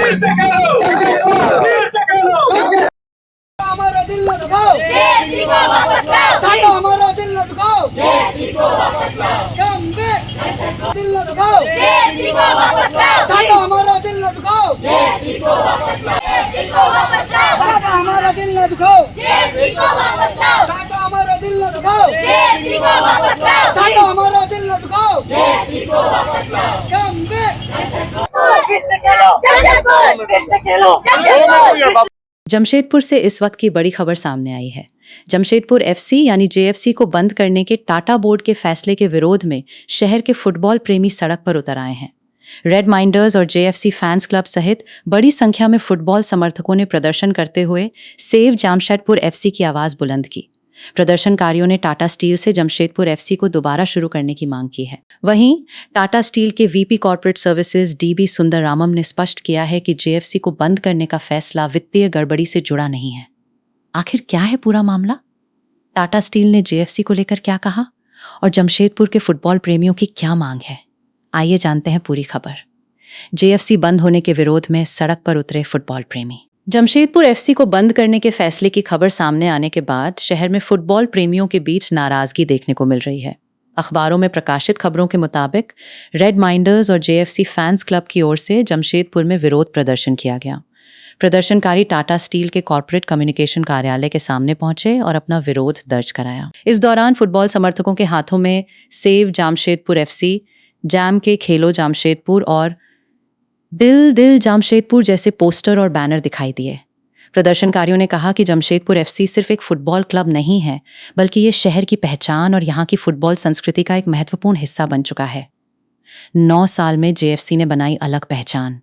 फिर से करो, फिर से करो। हमारा दिल न दुखाओ, जेएफसी को वापस लाओ, टाटा हमारा दिल न दुखाओ, जेएफसी को वापस लाओ, कम बैक, दिल न दुखाओ, जेएफसी को वापस लाओ, टाटा हमारा दिल न दुखाओ, जेएफसी को वापस लाओ, जेएफसी को वापस लाओ, टाटा हमारा दिल न दुखाओ, जेएफसी को वापस लाओ, टाटा हमारा दिल न दुखाओ, जेएफसी को वापस लाओ, टाटा हमारा दिल न दुखाओ, जेएफसी को वापस लाओ, कम बैक। फिर से खेलो, जमशेदपुर, फिर से खेलो, जमशेदपुर। जमशेदपुर से इस वक्त की बड़ी खबर सामने आई है। जमशेदपुर एफसी यानी जेएफसी को बंद करने के टाटा बोर्ड के फैसले के विरोध में शहर के फुटबॉल प्रेमी सड़क पर उतर आए हैं। रेड माइंडर्स और जेएफसी फैंस क्लब सहित बड़ी संख्या में फुटबॉल समर्थकों ने प्रदर्शन करते हुए सेव जमशेदपुर एफसी की आवाज बुलंद की। प्रदर्शनकारियों ने टाटा स्टील से जमशेदपुर एफसी को दोबारा शुरू करने की मांग की है। वहीं टाटा स्टील के वीपी कॉर्पोरेट सर्विसेज डीबी सुंदररामम ने स्पष्ट किया है कि जेएफसी को बंद करने का फैसला वित्तीय गड़बड़ी से जुड़ा नहीं है। आखिर क्या है पूरा मामला? टाटा स्टील ने जेएफसी को लेकर क्या कहा और जमशेदपुर के फुटबॉल प्रेमियों की क्या मांग है? आइए जानते हैं पूरी खबर। जेएफसी बंद होने के विरोध में सड़क पर उतरे फुटबॉल प्रेमी। जमशेदपुर एफसी को बंद करने के फैसले की खबर सामने आने के बाद शहर में फुटबॉल प्रेमियों के बीच नाराजगी देखने को मिल रही है। अखबारों में प्रकाशित खबरों के मुताबिक रेड माइंडर्स और जेएफसी फैंस क्लब की ओर से जमशेदपुर में विरोध प्रदर्शन किया गया। प्रदर्शनकारी टाटा स्टील के कॉर्पोरेट कम्युनिकेशन कार्यालय के सामने पहुंचे और अपना विरोध दर्ज कराया। इस दौरान फुटबॉल समर्थकों के हाथों में सेव जमशेदपुर एफसी, जैम के खेलो जमशेदपुर और दिल दिल जमशेदपुर जैसे पोस्टर और बैनर दिखाई दिए। प्रदर्शनकारियों ने कहा कि जमशेदपुर एफसी सिर्फ एक फुटबॉल क्लब नहीं है, बल्कि ये शहर की पहचान और यहाँ की फुटबॉल संस्कृति का एक महत्वपूर्ण हिस्सा बन चुका है। 9 साल में जेएफसी ने बनाई अलग पहचान।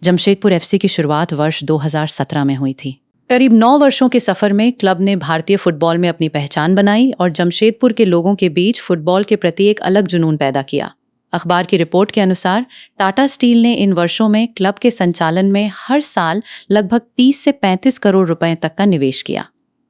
जमशेदपुर एफसी की शुरुआत वर्ष 2017 में हुई थी। करीब 9 वर्षों के सफर में क्लब ने भारतीय फुटबॉल में अपनी पहचान बनाई और जमशेदपुर के लोगों के बीच फुटबॉल के प्रति एक अलग जुनून पैदा किया। अखबार की रिपोर्ट के अनुसार टाटा स्टील ने इन वर्षों में क्लब के संचालन में हर साल लगभग 30 से 35 करोड़ रुपए तक का निवेश किया।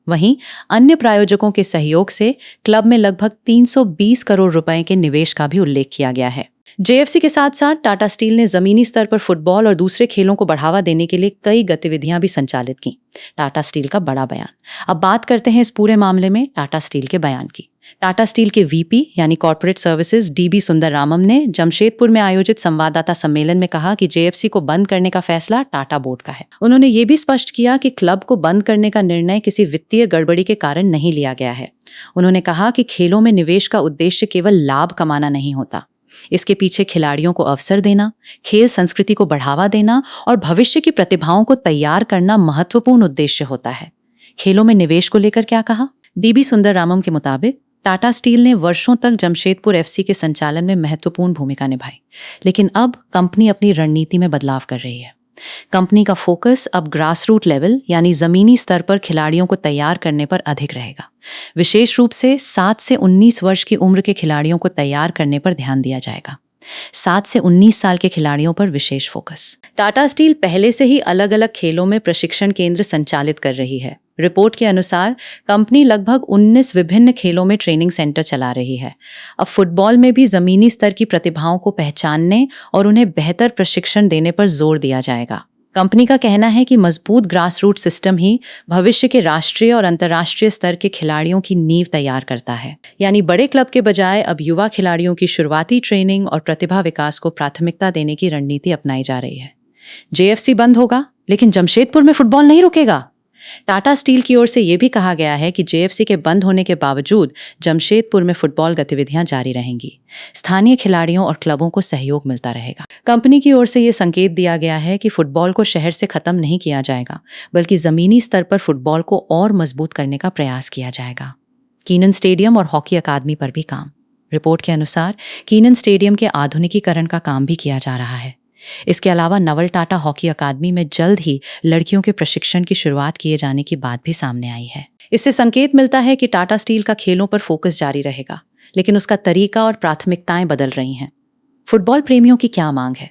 वहीं अन्य प्रायोजकों के सहयोग से क्लब में लगभग 320 करोड़ रुपए के निवेश का भी उल्लेख किया गया है। जेएफसी के साथ साथ टाटा स्टील ने जमीनी स्तर पर फुटबॉल और दूसरे खेलों को बढ़ावा देने के लिए कई गतिविधियां भी संचालित की। टाटा स्टील का बड़ा बयान। अब बात करते हैं इस पूरे मामले में टाटा स्टील के बयान की। टाटा स्टील के वीपी यानी कॉर्पोरेट सर्विसेज डीबी सुंदररामम ने जमशेदपुर में आयोजित संवाददाता सम्मेलन में कहा कि जेएफसी को बंद करने का फैसला टाटा बोर्ड का है। उन्होंने ये भी स्पष्ट किया कि क्लब को बंद करने का निर्णय किसी वित्तीय गड़बड़ी के कारण नहीं लिया गया है। उन्होंने कहा कि खेलों में निवेश का उद्देश्य केवल लाभ कमाना नहीं होता, इसके पीछे खिलाड़ियों को अवसर देना, खेल संस्कृति को बढ़ावा देना और भविष्य की प्रतिभाओं को तैयार करना महत्वपूर्ण उद्देश्य होता है। खेलों में निवेश को लेकर क्या कहा? डीबी सुंदररामम के मुताबिक टाटा स्टील ने वर्षों तक जमशेदपुर एफसी के संचालन में महत्वपूर्ण भूमिका निभाई, लेकिन अब कंपनी अपनी रणनीति में बदलाव कर रही है। कंपनी का फोकस अब ग्रास रूट लेवल यानी जमीनी स्तर पर खिलाड़ियों को तैयार करने पर अधिक रहेगा। विशेष रूप से 7 से 19 वर्ष की उम्र के खिलाड़ियों को तैयार करने पर ध्यान दिया जाएगा। 7 से 19 साल के खिलाड़ियों पर विशेष फोकस। टाटा स्टील पहले से ही अलग अलग खेलों में प्रशिक्षण केंद्र संचालित कर रही है। रिपोर्ट के अनुसार कंपनी लगभग 19 विभिन्न खेलों में ट्रेनिंग सेंटर चला रही है। अब फुटबॉल में भी जमीनी स्तर की प्रतिभाओं को पहचानने और उन्हें बेहतर प्रशिक्षण देने पर जोर दिया जाएगा। कंपनी का कहना है कि मजबूत ग्रास रूट सिस्टम ही भविष्य के राष्ट्रीय और अंतर्राष्ट्रीय स्तर के खिलाड़ियों की नींव तैयार करता है। यानी बड़े क्लब के बजाय अब युवा खिलाड़ियों की शुरुआती ट्रेनिंग और प्रतिभा विकास को प्राथमिकता देने की रणनीति अपनाई जा रही है। जेएफसी बंद होगा, लेकिन जमशेदपुर में फुटबॉल नहीं रुकेगा। टाटा स्टील की ओर से यह भी कहा गया है कि जेएफसी के बंद होने के बावजूद जमशेदपुर में फुटबॉल गतिविधियां जारी रहेंगी। स्थानीय खिलाड़ियों और क्लबों को सहयोग मिलता रहेगा। कंपनी की ओर से यह संकेत दिया गया है कि फुटबॉल को शहर से खत्म नहीं किया जाएगा, बल्कि जमीनी स्तर पर फुटबॉल को और मजबूत करने का प्रयास किया जाएगा। कीनन स्टेडियम और हॉकी अकादमी पर भी काम। रिपोर्ट के अनुसार कीनन स्टेडियम के आधुनिकीकरण का काम भी किया जा रहा है। इसके अलावा नवल टाटा हॉकी अकादमी में जल्द ही लड़कियों के प्रशिक्षण की शुरुआत किए जाने की बात भी सामने आई है। इससे संकेत मिलता है कि टाटा स्टील का खेलों पर फोकस जारी रहेगा, लेकिन उसका तरीका और प्राथमिकताएं बदल रही हैं। फुटबॉल प्रेमियों की क्या मांग है?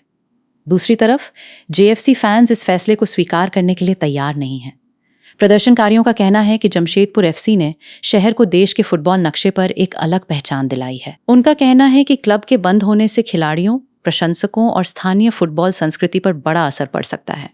दूसरी तरफ जेएफसी फैंस इस फैसले को स्वीकार करने के लिए तैयार नहीं हैं। प्रदर्शनकारियों का कहना है कि जमशेदपुर एफसी ने शहर को देश के फुटबॉल नक्शे पर एक अलग पहचान दिलाई है। उनका कहना है कि क्लब के बंद होने से खिलाड़ियों, प्रशंसकों और स्थानीय फुटबॉल संस्कृति पर बड़ा असर पड़ सकता है।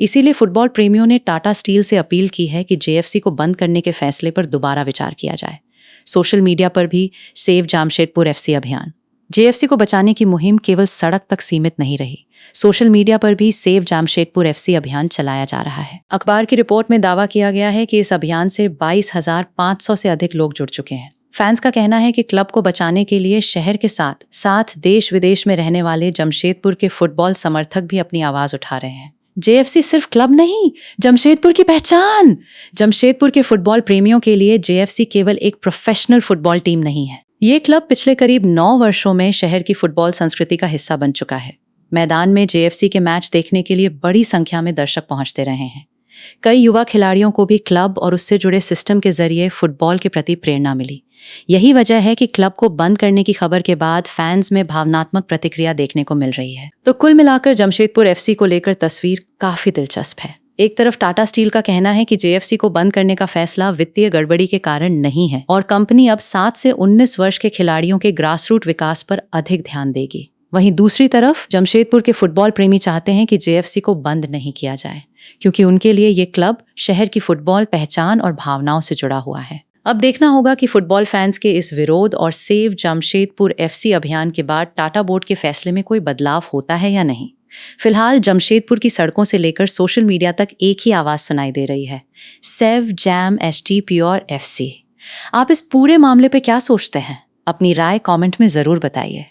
इसीलिए फुटबॉल प्रेमियों ने टाटा स्टील से अपील की है कि जेएफसी को बंद करने के फैसले पर दोबारा विचार किया जाए। सोशल मीडिया पर भी सेव जमशेदपुर एफसी अभियान। जेएफसी को बचाने की मुहिम केवल सड़क तक सीमित नहीं रही। सोशल मीडिया पर भी सेव जमशेदपुर एफसी अभियान चलाया जा रहा है। अखबार की रिपोर्ट में दावा किया गया है कि इस अभियान से 22,500 से अधिक लोग जुड़ चुके हैं। फैंस का कहना है कि क्लब को बचाने के लिए शहर के साथ साथ देश विदेश में रहने वाले जमशेदपुर के फुटबॉल समर्थक भी अपनी आवाज उठा रहे हैं। जेएफसी सिर्फ क्लब नहीं, जमशेदपुर की पहचान। जमशेदपुर के फुटबॉल प्रेमियों के लिए जेएफसी केवल एक प्रोफेशनल फुटबॉल टीम नहीं है। ये क्लब पिछले करीब 9 वर्षों में शहर की फुटबॉल संस्कृति का हिस्सा बन चुका है। मैदान में जेएफसी के मैच देखने के लिए बड़ी संख्या में दर्शक पहुंचते रहे हैं। कई युवा खिलाड़ियों को भी क्लब और उससे जुड़े सिस्टम के जरिए फुटबॉल के प्रति प्रेरणा मिली। यही वजह है कि क्लब को बंद करने की खबर के बाद फैंस में भावनात्मक प्रतिक्रिया देखने को मिल रही है। तो कुल मिलाकर जमशेदपुर एफसी को लेकर तस्वीर काफी दिलचस्प है। एक तरफ टाटा स्टील का कहना है कि जेएफसी को बंद करने का फैसला वित्तीय गड़बड़ी के कारण नहीं है और कंपनी अब 7 से 19 वर्ष के खिलाड़ियों के ग्रासरूट विकास पर अधिक ध्यान देगी। वहीं दूसरी तरफ जमशेदपुर के फुटबॉल प्रेमी चाहते हैं कि जेएफसी को बंद नहीं किया जाए, क्योंकि उनके लिए ये क्लब शहर की फुटबॉल पहचान और भावनाओं से जुड़ा हुआ है। अब देखना होगा कि फुटबॉल फैंस के इस विरोध और सेव जमशेदपुर एफसी अभियान के बाद टाटा बोर्ड के फैसले में कोई बदलाव होता है या नहीं। फिलहाल जमशेदपुर की सड़कों से लेकर सोशल मीडिया तक एक ही आवाज सुनाई दे रही है, save jam ST pure FC. आप इस पूरे मामले पे क्या सोचते हैं? अपनी राय कमेंट में जरूर बताइए।